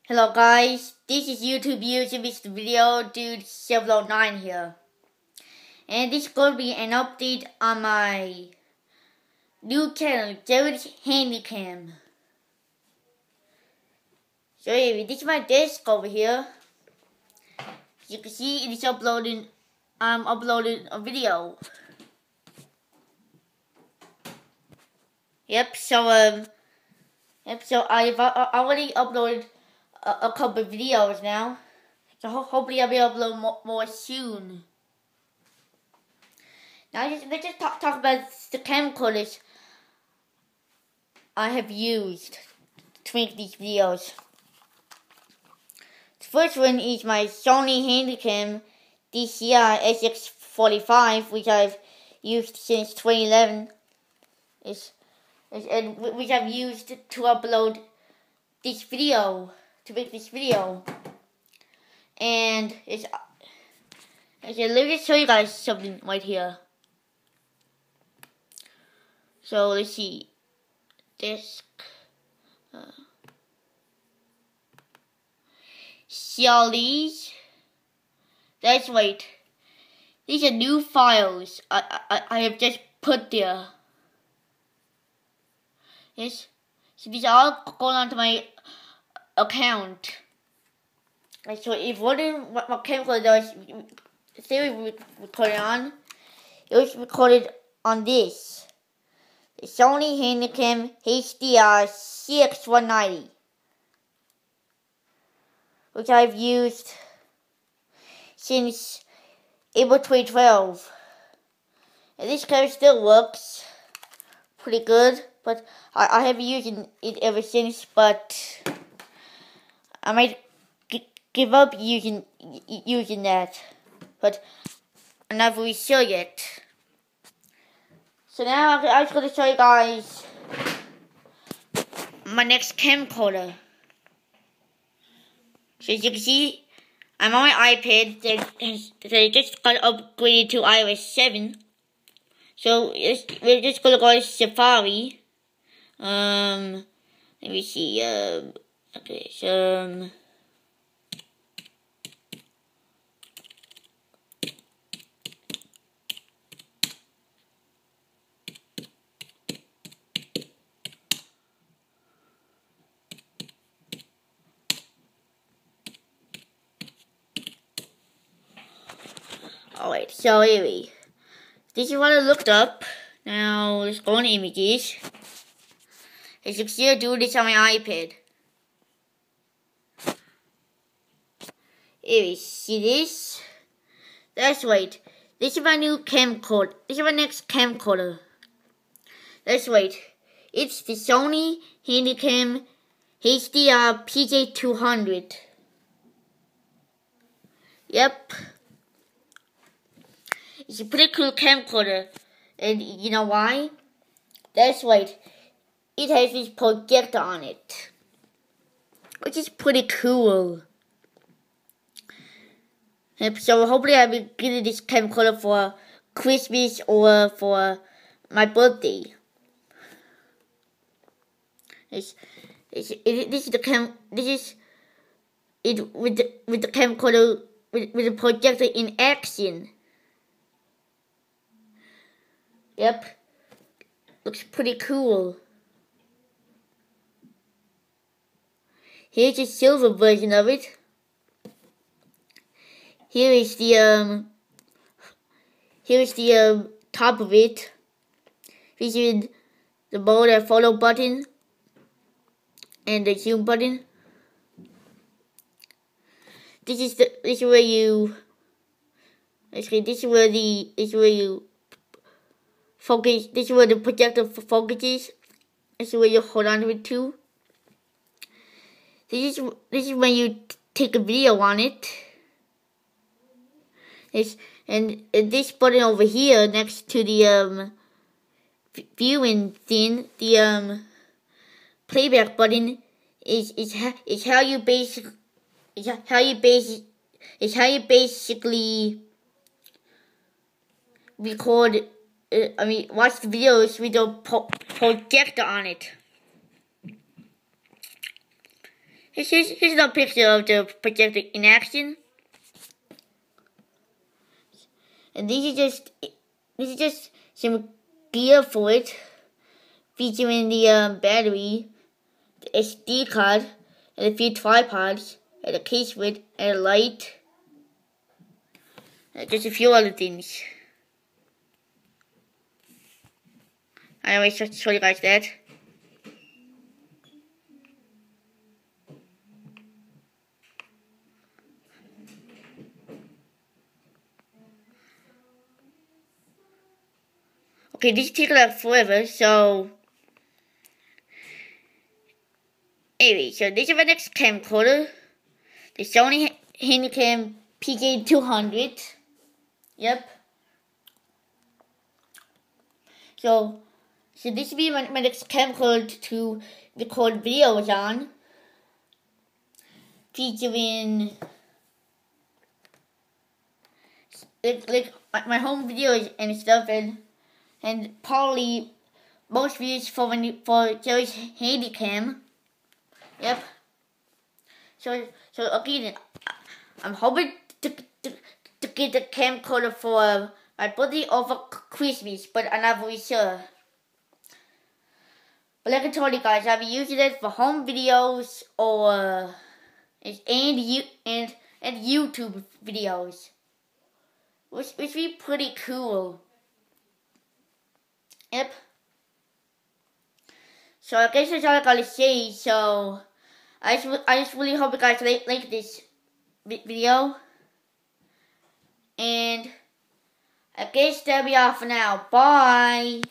Hello guys, this is YouTube Mr. Video Dude 709 here. And this is going to be an update on my new channel, Jared's Handycam. So anyway, this is my desk over here. As you can see, it is uploading a video. So I've already uploaded a couple of videos now, so hopefully I'll be able to upload more soon. Now let's just talk about the camcorders I have used to make these videos. The first one is my Sony handycam DCI SX45, which I've used since 2011. And which I've used to upload this video. To make this video, and let me just show you guys something right here. So let's see, disk, see all these? That's right. These are new files I have just put there. Yes, so these are all going onto my account. So if you wondering what camcorder does, say we recorded on, it was recorded on this, the Sony handycam HDR CX190, which I've used since April 2012. And this camera still works pretty good, but I haven't used it ever since. But I might give up using that, but I'm not really sure yet. So now I'm just going to show you guys my next camcorder. So as you can see, I'm on my iPad that just got upgraded to iOS 7. So we're just going to go to Safari. Let me see. Okay, so alright, so anyway, this is what I looked up. Now let's go on images. As you can see, I do this on my iPad. Anyway, see this? That's right. This is my new camcorder. This is my next camcorder. That's right. It's the Sony handycam HDR PJ200. Yep. It's a pretty cool camcorder. And you know why? That's right. It has this projector on it, which is pretty cool. So hopefully I'll be getting this camcorder for Christmas or for my birthday. This is the with the camcorder with the projector in action. Yep, looks pretty cool. Here's the silver version of it. Here is the top of it, featuring the mode photo button and the zoom button. This is where you focus. This is where the projector focuses. This is where you hold on to it too. This is when you take a video on it. And this button over here next to the viewing thing, the playback button is how you basically record. Watch the videos with the projector on it. Here's a picture of the projector in action. And this is just some gear for it, featuring the battery, the SD card, and a few tripods, and a case with, and a light, and just a few other things. I always show you guys that. Okay, this takes like forever, so anyway, so this is my next camcorder, the Sony handycam PK200. Yep. So this will be my next camcorder to record videos on, featuring like my home videos and stuff, and probably most videos for Jerry's handycam. Yep. So again, I'm hoping to get the camcorder for my birthday over Christmas, but I'm not really sure. But like I told you guys, I'll be using it for home videos or and YouTube videos, which would be pretty cool. Yep. So I guess that's all I gotta say. So I just really hope you guys like this video. And I guess that'll be all for now. Bye.